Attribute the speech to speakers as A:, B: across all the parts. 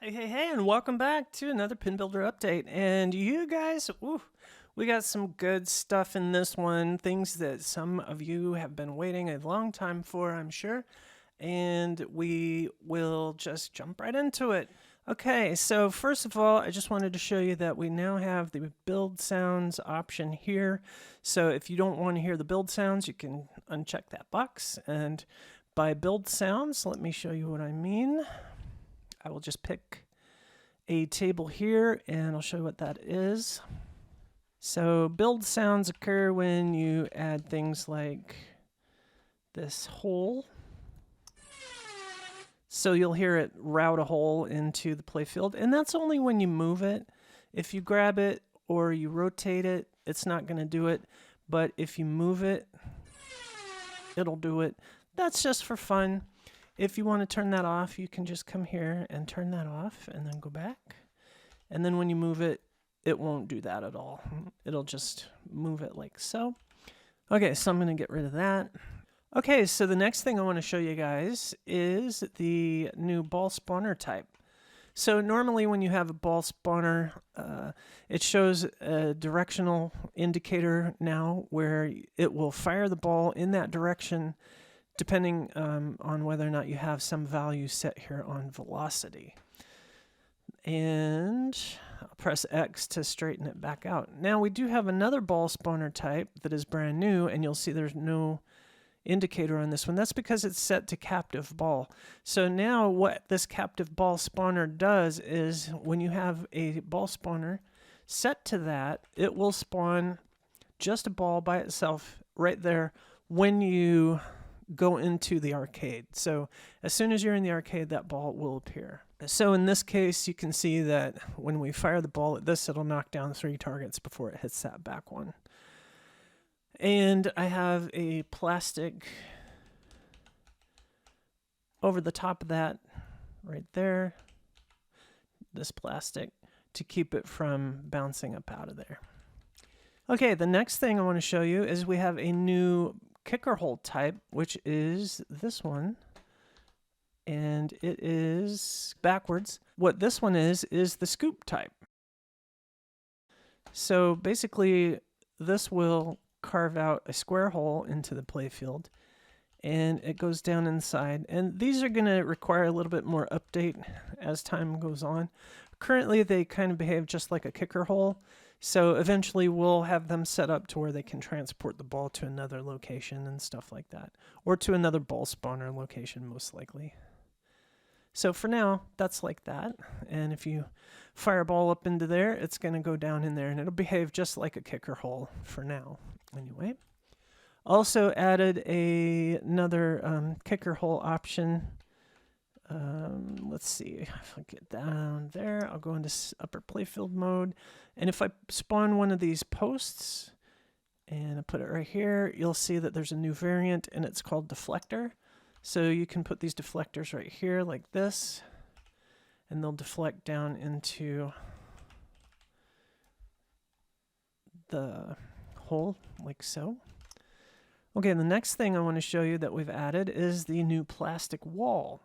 A: Hey, and welcome back to another PinBuilder update. And you guys, we got some good stuff in this one. Things that some of you have been waiting a long time for, I'm sure. And we will just jump right into it. Okay, so first of all, I just wanted to show you that we now have the build sounds option here. So if you don't want to hear the build sounds, you can uncheck that box. And by build sounds, let me show you what I mean. I will just pick a table here and I'll show you what that is. So build sounds occur when you add things like this hole. So you'll hear it route a hole into the playfield, and that's only when you move it. If you grab it or you rotate it, it's not going to do it. But if you move it, it'll do it. That's just for fun. If you want to turn that off, you can just come here and turn that off and then go back. And then when you move it, it won't do that at all. It'll just move it like so. Okay, so I'm going to get rid of that. Okay, so the next thing I want to show you guys is the new ball spawner type. So normally when you have a ball spawner, it shows a directional indicator now where it will fire the ball in that direction depending on whether or not you have some value set here on velocity. And I'll press X to straighten it back out. Now we do have another ball spawner type that is brand new, and you'll see there's no indicator on this one. That's because it's set to captive ball. So now what this captive ball spawner does is when you have a ball spawner set to that, it will spawn just a ball by itself right there when you go into the arcade. So as soon as you're in the arcade, that ball will appear. So in this case, you can see that when we fire the ball at this, it'll knock down 3 targets before it hits that back one. And I have a plastic over the top of that right there, this plastic, to keep it from bouncing up out of there. Okay, the next thing I want to show you is we have a new kicker hole type, which is this one, and it is backwards. What this one is the scoop type. So basically this will carve out a square hole into the playfield, and it goes down inside, and these are going to require a little bit more update as time goes on. Currently they kind of behave just like a kicker hole, so eventually we'll have them set up to where they can transport the ball to another location and stuff like that, or to another ball spawner location most likely. So for now, that's like that. And if you fire a ball up into there, it's going to go down in there, and it'll behave just like a kicker hole for now. Anyway, also added another kicker hole option. Let's see if I get down there. I'll go into upper playfield mode, and if I spawn one of these posts and I put it right here, you'll see that there's a new variant, and it's called deflector. So you can put these deflectors right here like this, and they'll deflect down into the hole like so. Okay, the next thing I want to show you that we've added is the new plastic wall.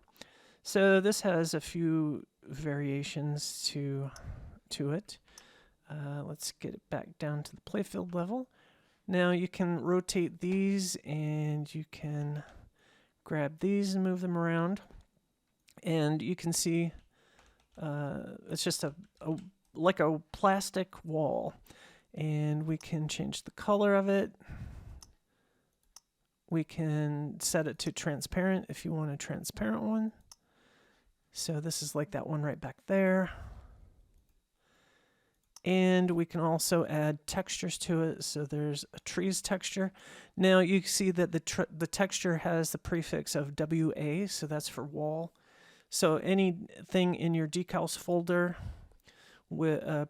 A: So this has a few variations to it. Let's get it back down to the playfield level. Now you can rotate these, and you can grab these and move them around, and you can see it's just like a plastic wall, and we can change the color of it. We can set it to transparent if you want a transparent one. So this is like that one right back there. And we can also add textures to it. So there's a trees texture. Now you see that the texture has the prefix of WA, so that's for wall. So anything in your decals folder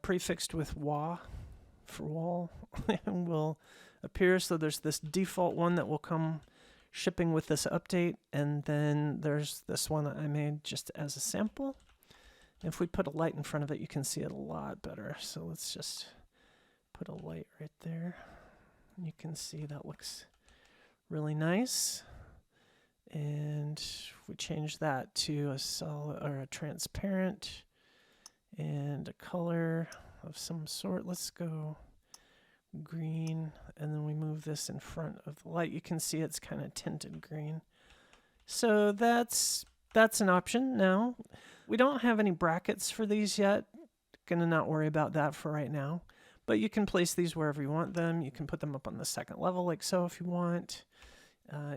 A: prefixed with WA for wall will appear. So there's this default one that will come shipping with this update, and then there's this one that I made just as a sample. If we put a light in front of it, you can see it a lot better. So let's just put a light right there. You can see that looks really nice. And if we change that to a solid or a transparent, and a color of some sort. Let's go green, and then we move this in front of the light. You can see it's kind of tinted green. So that's an option. Now, we don't have any brackets for these yet. Gonna not worry about that for right now. But you can place these wherever you want them. You can put them up on the second level like so if you want.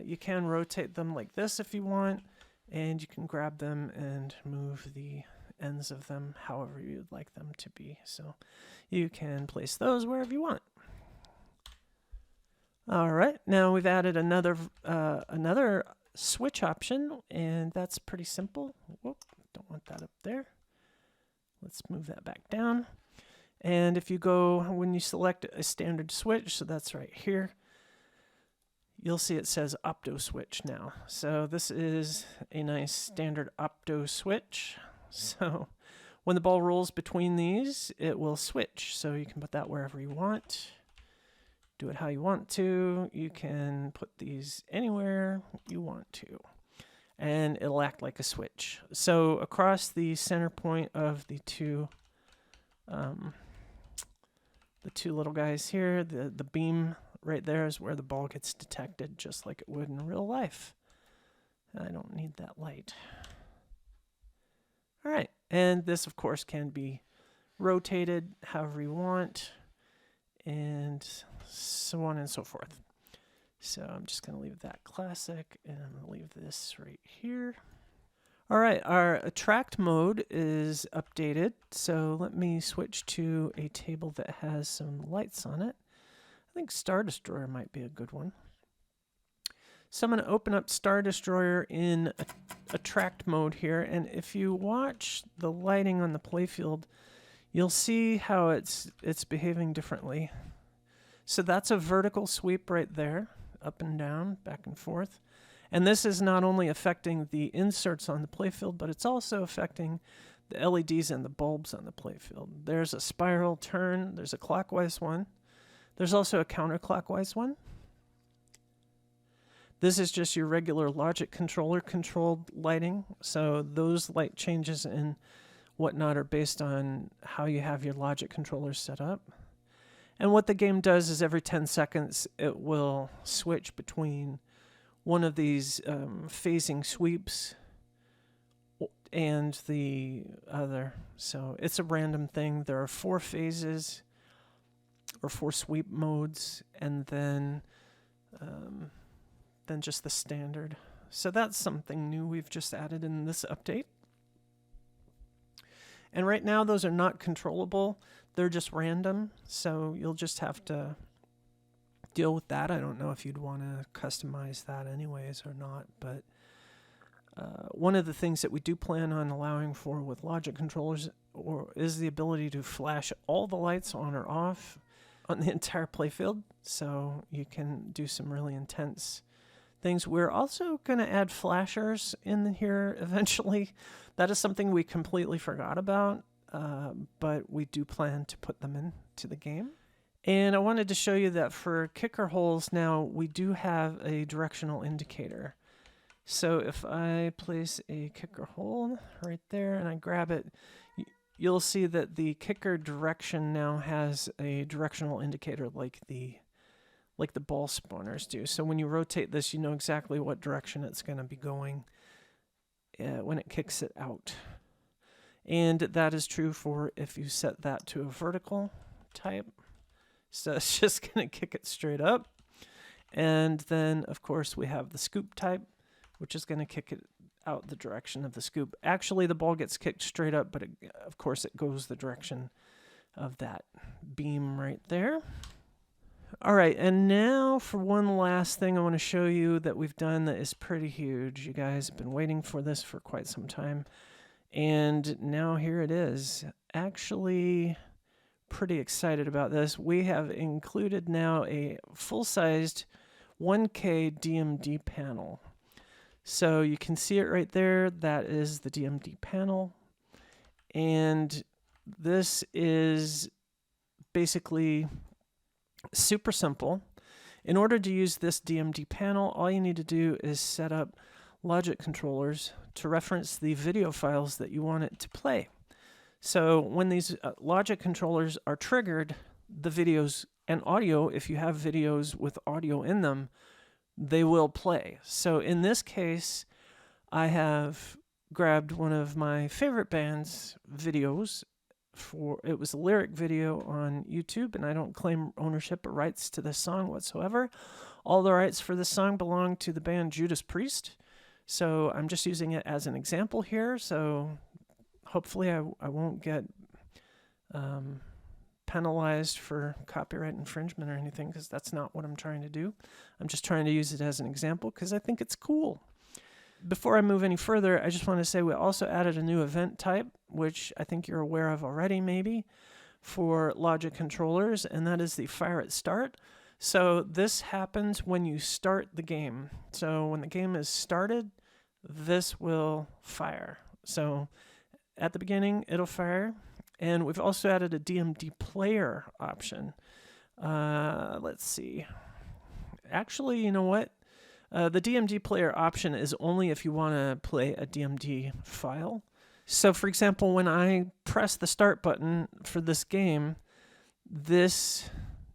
A: You can rotate them like this if you want, and you can grab them and move the ends of them however you'd like them to be. So you can place those wherever you want. All right, now we've added another switch option, and that's pretty simple. Whoop, don't want that up there. Let's move that back down. And if you go, when you select a standard switch, so that's right here, you'll see it says Opto switch now. So this is a nice standard Opto switch. So when the ball rolls between these, it will switch. So you can put that wherever you want. Do it how you want to. You can put these anywhere you want to, and it'll act like a switch. So across the center point of the two little guys here, the beam right there is where the ball gets detected, just like it would in real life. I don't need that light. All right, and this of course can be rotated however you want, and so on and so forth. So I'm just going to leave that classic, and I'm going to leave this right here. All right, our attract mode is updated. So let me switch to a table that has some lights on it. I think Star Destroyer might be a good one. So I'm going to open up Star Destroyer in attract mode here. And if you watch the lighting on the playfield, you'll see how it's behaving differently. So that's a vertical sweep right there, up and down, back and forth. And this is not only affecting the inserts on the playfield, but it's also affecting the LEDs and the bulbs on the playfield. There's a spiral turn, there's a clockwise one. There's also a counterclockwise one. This is just your regular logic controller controlled lighting. So those light changes and whatnot are based on how you have your logic controllers set up. And what the game does is every 10 seconds, it will switch between one of these phasing sweeps and the other. So it's a random thing. There are 4 phases or 4 sweep modes, and then just the standard. So that's something new we've just added in this update. And right now, those are not controllable. They're just random, so you'll just have to deal with that. I don't know if you'd want to customize that anyways or not, but one of the things that we do plan on allowing for with logic controllers is the ability to flash all the lights on or off on the entire playfield, so you can do some really intense things. We're also going to add flashers in here eventually. That is something we completely forgot about, but we do plan to put them into the game. And I wanted to show you that for kicker holes now, we do have a directional indicator. So if I place a kicker hole right there and I grab it, you'll see that the kicker direction now has a directional indicator like the ball spawners do. So when you rotate this, you know exactly what direction it's going to be going when it kicks it out. And that is true for if you set that to a vertical type. So it's just going to kick it straight up. And then, of course, we have the scoop type, which is going to kick it out the direction of the scoop. Actually, the ball gets kicked straight up, but of course it goes the direction of that beam right there. All right, and now for one last thing I want to show you that we've done that is pretty huge. You guys have been waiting for this for quite some time, and now here it is. Actually, pretty excited about this. We have included now a full-sized 1K DMD panel. So you can see it right there. That is the DMD panel. And this is basically super simple. In order to use this DMD panel, all you need to do is set up logic controllers to reference the video files that you want it to play. So when these logic controllers are triggered, the videos and audio, if you have videos with audio in them, they will play. So in this case, I have grabbed one of my favorite band's videos. It was a lyric video on YouTube, and I don't claim ownership or rights to this song whatsoever. All the rights for this song belong to the band Judas Priest. So I'm just using it as an example here. So hopefully I won't get penalized for copyright infringement or anything, because that's not what I'm trying to do. I'm just trying to use it as an example because I think it's cool. Before I move any further, I just want to say we also added a new event type, which I think you're aware of already maybe, for logic controllers, and that is the fire at start. So this happens when you start the game. So when the game is started, this will fire. So at the beginning, it'll fire. And we've also added a DMD player option. Let's see. Actually, you know what? The DMD player option is only if you want to play a DMD file. So for example, when I press the start button for this game, this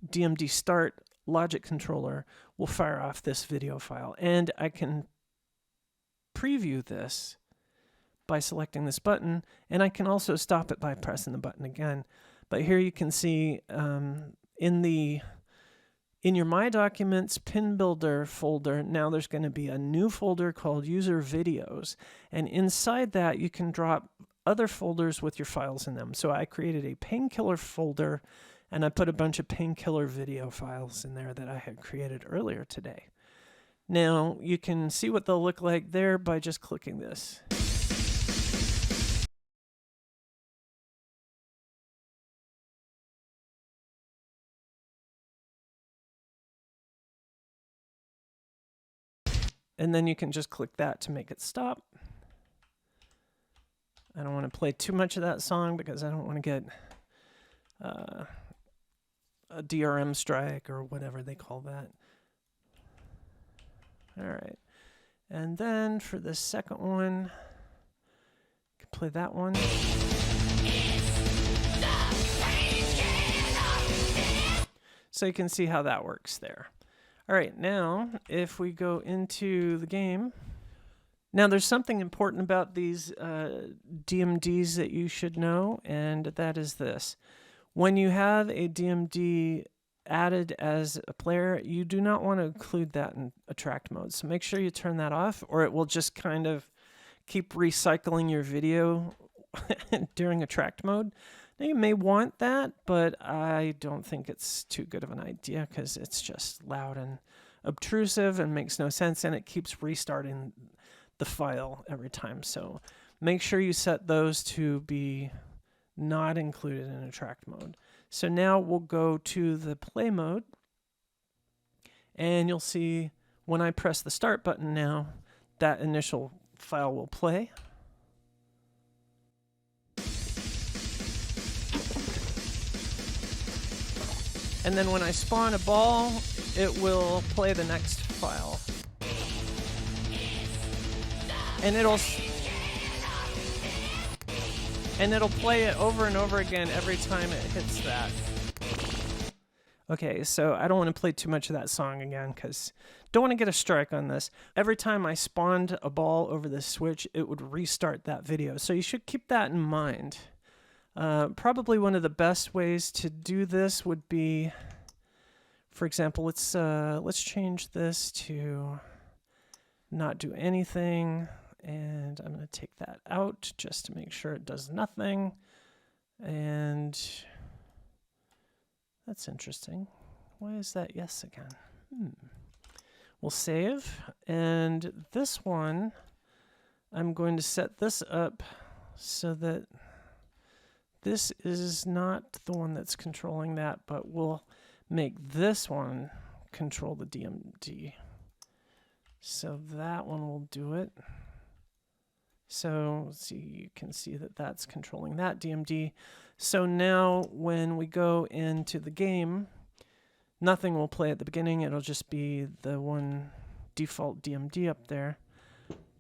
A: DMD start logic controller will fire off this video file. And I can preview this by selecting this button, and I can also stop it by pressing the button again. But here you can see in your My Documents PinBuilder folder, now there's going to be a new folder called User Videos. And inside that, you can drop other folders with your files in them. So I created a painkiller folder, and I put a bunch of painkiller video files in there that I had created earlier today. Now, you can see what they'll look like there by just clicking this. And then you can just click that to make it stop. I don't want to play too much of that song because I don't want to get a DRM strike or whatever they call that. All right. And then for the second one, I can play that one. So you can see how that works there. All right, now if we go into the game, now there's something important about these DMDs that you should know, and that is this. When you have a DMD added as a player, you do not want to include that in attract mode. So make sure you turn that off, or it will just kind of keep recycling your video during attract mode. Now you may want that, but I don't think it's too good of an idea because it's just loud and obtrusive and makes no sense, and it keeps restarting the file every time. So make sure you set those to be not included in attract mode. So now we'll go to the play mode, and you'll see when I press the start button now, that initial file will play. And then when I spawn a ball, it will play the next file. And it'll play it over and over again every time it hits that. Okay, so I don't want to play too much of that song again because don't want to get a strike on this. Every time I spawned a ball over this switch, it would restart that video. So you should keep that in mind. Probably one of the best ways to do this would be, for example, let's change this to not do anything, and I'm going to take that out just to make sure it does nothing. And that's interesting. Why is that yes again? We'll save, and this one, I'm going to set this up so that this is not the one that's controlling that, but we'll make this one control the DMD. So that one will do it. So see, you can see that that's controlling that DMD. So now when we go into the game, nothing will play at the beginning. It'll just be the one default DMD up there.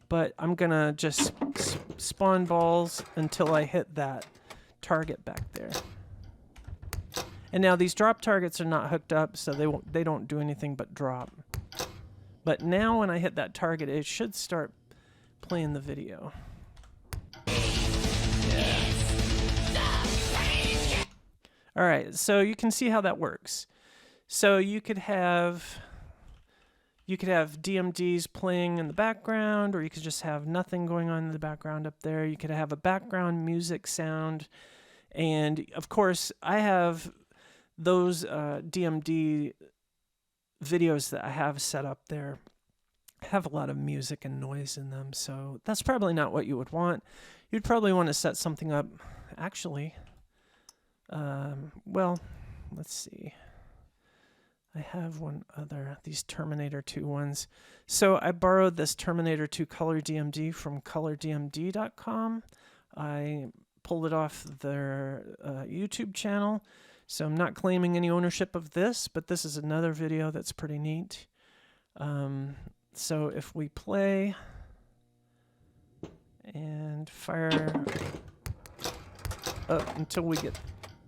A: But I'm going to just spawn balls until I hit that target back there. And now these drop targets are not hooked up, so they don't do anything but drop. But now when I hit that target, it should start playing the video. Yeah. All right, so you can see how that works. So you could have DMDs playing in the background, or you could just have nothing going on in the background up there. You could have a background music sound. And of course, I have those DMD videos that I have set up there have a lot of music and noise in them. So that's probably not what you would want. You'd probably want to set something up, actually. Well, let's see. I have one other, these Terminator 2 ones. So I borrowed this Terminator 2 Color DMD from colordmd.com. I pulled it off their YouTube channel. So I'm not claiming any ownership of this, but this is another video that's pretty neat. So if we play and fire up until we get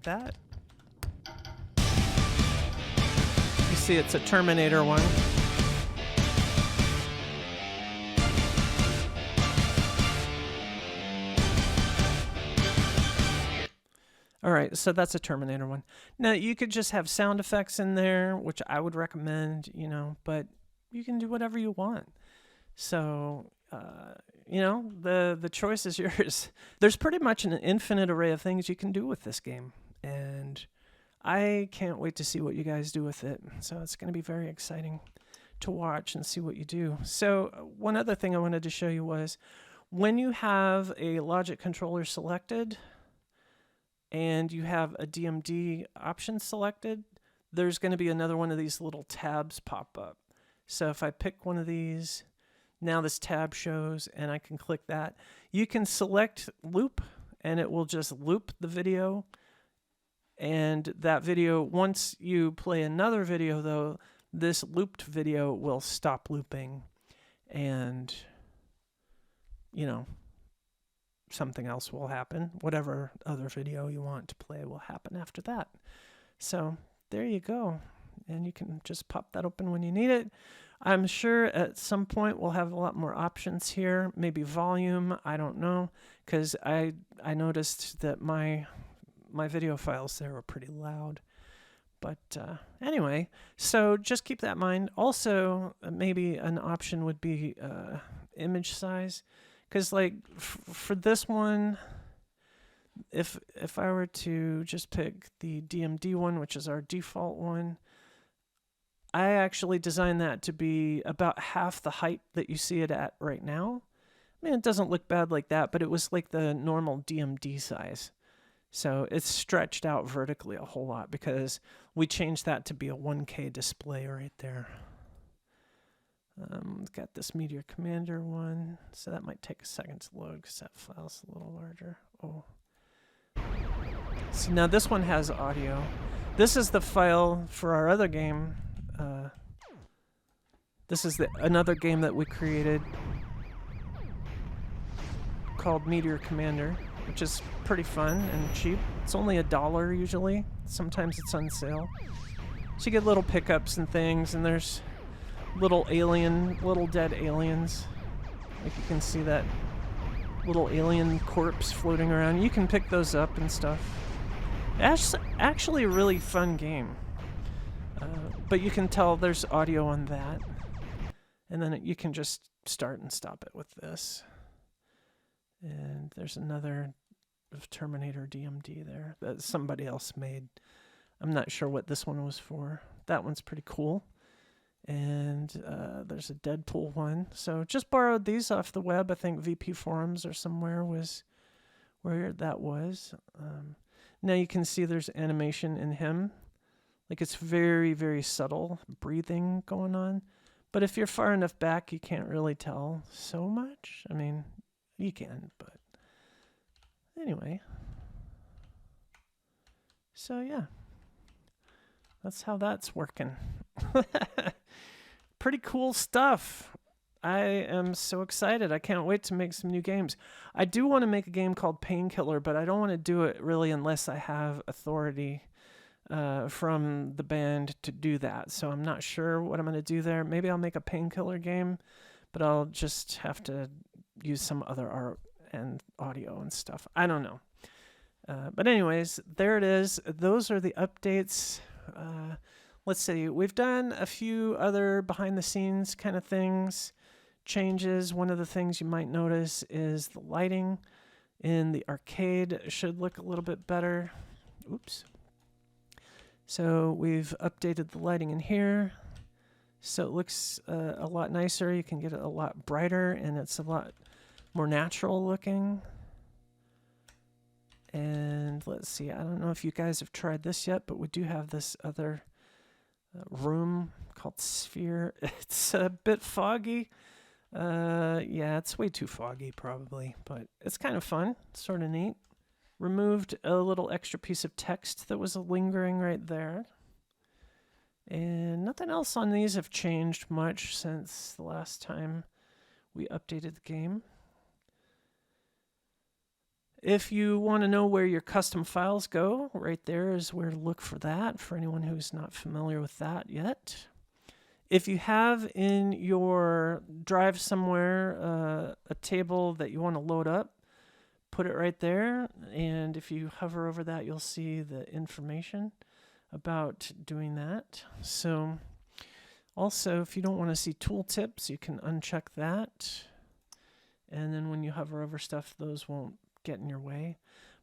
A: that. You see it's a Terminator one. All right, so that's a Terminator one. Now, you could just have sound effects in there, which I would recommend, you know, but you can do whatever you want. So, you know, the choice is yours. There's pretty much an infinite array of things you can do with this game, and I can't wait to see what you guys do with it. So it's going to be very exciting to watch and see what you do. So one other thing I wanted to show you was when you have a logic controller selected, and you have a DMD option selected, there's going to be another one of these little tabs pop up. So if I pick one of these, now this tab shows, and I can click that. You can select loop, and it will just loop the video. And that video, once you play another video, though, this looped video will stop looping, and, you know, something else will happen. Whatever other video you want to play will happen after that. So there you go. And you can just pop that open when you need it. I'm sure at some point we'll have a lot more options here. Maybe volume, I don't know. Because I noticed that my video files there were pretty loud. But anyway, so just keep that in mind. Also, maybe an option would be image size. Because, like, for this one, if I were to just pick the DMD one, which is our default one, I actually designed that to be about half the height that you see it at right now. I mean, it doesn't look bad like that, but it was like the normal DMD size. So it's stretched out vertically a whole lot because we changed that to be a 1K display right there. Got this Meteor Commander one, so that might take a second to load because that file's a little larger. Oh. So now this one has audio. This is the file for our other game. This is another game that we created called Meteor Commander, which is pretty fun and cheap. It's only $1 usually. Sometimes it's on sale. So you get little pickups and things, and there's little dead aliens. Like you can see that little alien corpse floating around. You can pick those up and stuff. It's actually a really fun game. But you can tell there's audio on that. And then you can just start and stop it with this. And there's another Terminator DMD there that somebody else made. I'm not sure what this one was for. That one's pretty cool. And there's a Deadpool one. So just borrowed these off the web. I think VP Forums or somewhere was where that was. Now you can see there's animation in him. Like it's very, very subtle breathing going on. But if you're far enough back, you can't really tell so much. I mean, you can, but anyway. So yeah, that's how that's working. Pretty cool stuff. I am so excited. I can't wait to make some new games. I do want to make a game called Painkiller, but I don't want to do it really unless I have authority from the band to do that. So I'm not sure what I'm going to do there. Maybe I'll make a Painkiller game, but I'll just have to use some other art and audio and stuff. I don't know. But anyways, there it is. Those are the updates. Let's see. We've done a few other behind the scenes kind of things, changes. One of the things you might notice is the lighting in the arcade should look a little bit better. Oops. So we've updated the lighting in here. So it looks a lot nicer. You can get it a lot brighter and it's a lot more natural looking. And let's see, I don't know if you guys have tried this yet, but we do have this other room called Sphere. It's a bit foggy. Yeah, it's way too foggy probably, but it's kind of fun, sort of neat. Removed a little extra piece of text that was lingering right there. And nothing else on these have changed much since the last time we updated the game. If you want to know where your custom files go, right there is where to look for that, for anyone who's not familiar with that yet. If you have in your drive somewhere a table that you want to load up, put it right there. And if you hover over that, you'll see the information about doing that. So also, if you don't want to see tooltips, you can uncheck that. And then when you hover over stuff, those won't get in your way.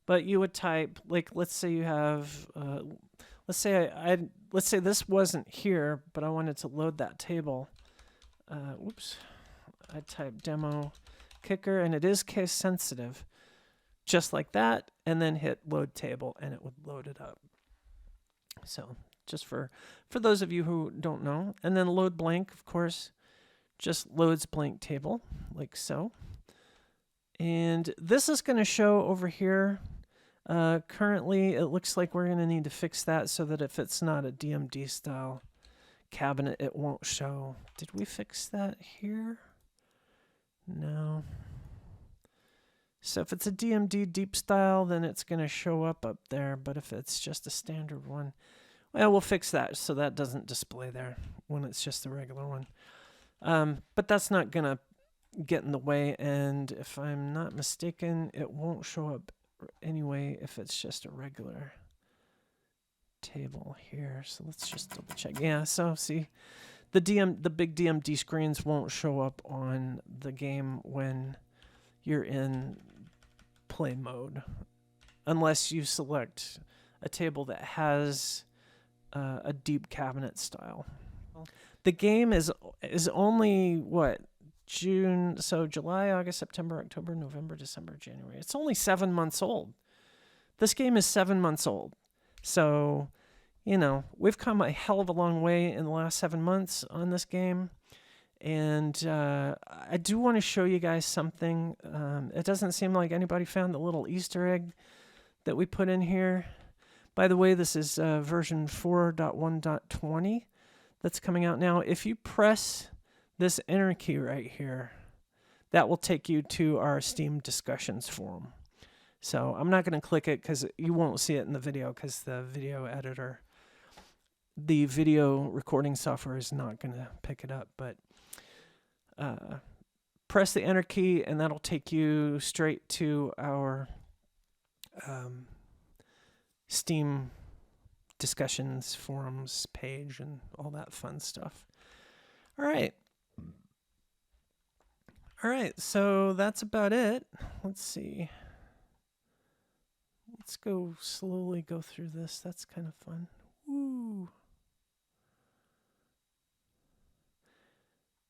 A: But you would type, like, let's say you have, let's say this wasn't here, but I wanted to load that table. Whoops. I type demo kicker, and it is case sensitive, just like that, and then hit load table, and it would load it up. So just for those of you who don't know. And then load blank, of course, just loads blank table, like so. And this is going to show over here. Currently, it looks like we're going to need to fix that so that if it's not a DMD style cabinet, it won't show. Did we fix that here? No. So if it's a DMD deep style, then it's going to show up there. But if it's just a standard one, well, we'll fix that so that doesn't display there when it's just a regular one. But that's not going to get in the way, and if I'm not mistaken, it won't show up anyway if it's just a regular table here. So let's just double check. Yeah, so see, the big DMD screens won't show up on the game when you're in play mode unless you select a table that has a deep cabinet style. The game is only what, June, so July, August, September, October, November, December, January. It's only 7 months old. This game is 7 months old. So, you know, we've come a hell of a long way in the last 7 months on this game. And I do want to show you guys something. It doesn't seem like anybody found the little Easter egg that we put in here. By the way, this is version 4.1.20 that's coming out now. If you press this enter key right here, that will take you to our Steam discussions forum. So I'm not going to click it because you won't see it in the video because the video editor, the video recording software is not going to pick it up. But press the enter key and that'll take you straight to our Steam discussions forums page and all that fun stuff. All right. All right, so that's about it. Let's see. Let's go slowly go through this. That's kind of fun. Woo.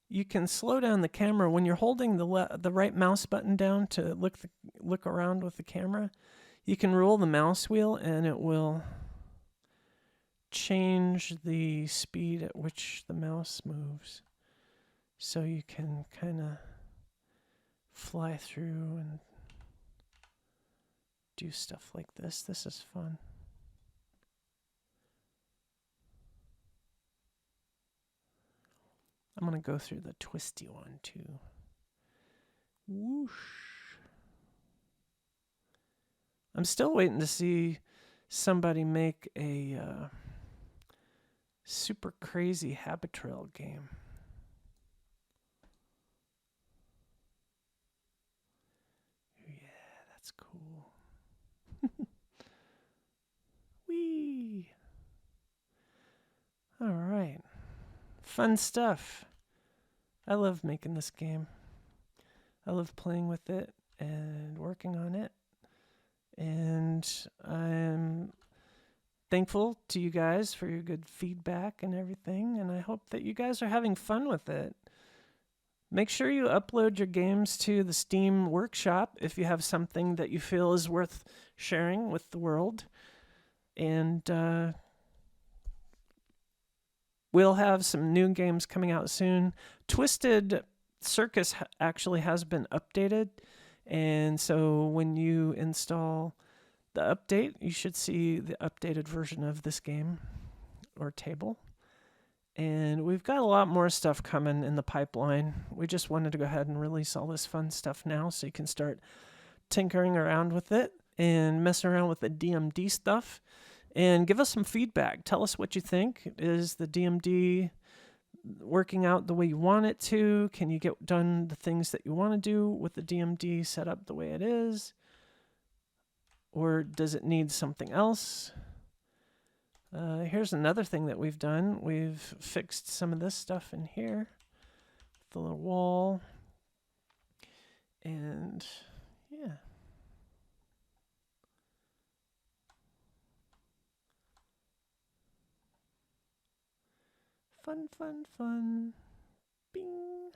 A: You can slow down the camera when you're holding the right mouse button down to look around with the camera. You can roll the mouse wheel and it will change the speed at which the mouse moves. So you can kind of fly through and do stuff like this. This is fun. I'm going to go through the twisty one too. Whoosh. I'm still waiting to see somebody make a super crazy habit trail game. Yeah, that's cool. Whee! All right. Fun stuff. I love making this game. I love playing with it and working on it. And I'm thankful to you guys for your good feedback and everything. And I hope that you guys are having fun with it. Make sure you upload your games to the Steam Workshop if you have something that you feel is worth sharing with the world. And we'll have some new games coming out soon. Twisted Circus actually has been updated. And so when you install the update, you should see the updated version of this game or table. And we've got a lot more stuff coming in the pipeline. We just wanted to go ahead and release all this fun stuff now so you can start tinkering around with it and messing around with the DMD stuff. And give us some feedback. Tell us what you think. Is the DMD working out the way you want it to? Can you get done the things that you want to do with the DMD set up the way it is? Or does it need something else? Here's another thing that we've done. We've fixed some of this stuff in here. The little wall. And yeah. Fun, fun, fun. Bing.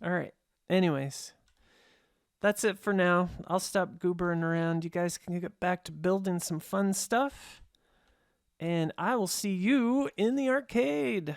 A: All right. Anyways, that's it for now. I'll stop goobering around. You guys can get back to building some fun stuff. And I will see you in the arcade.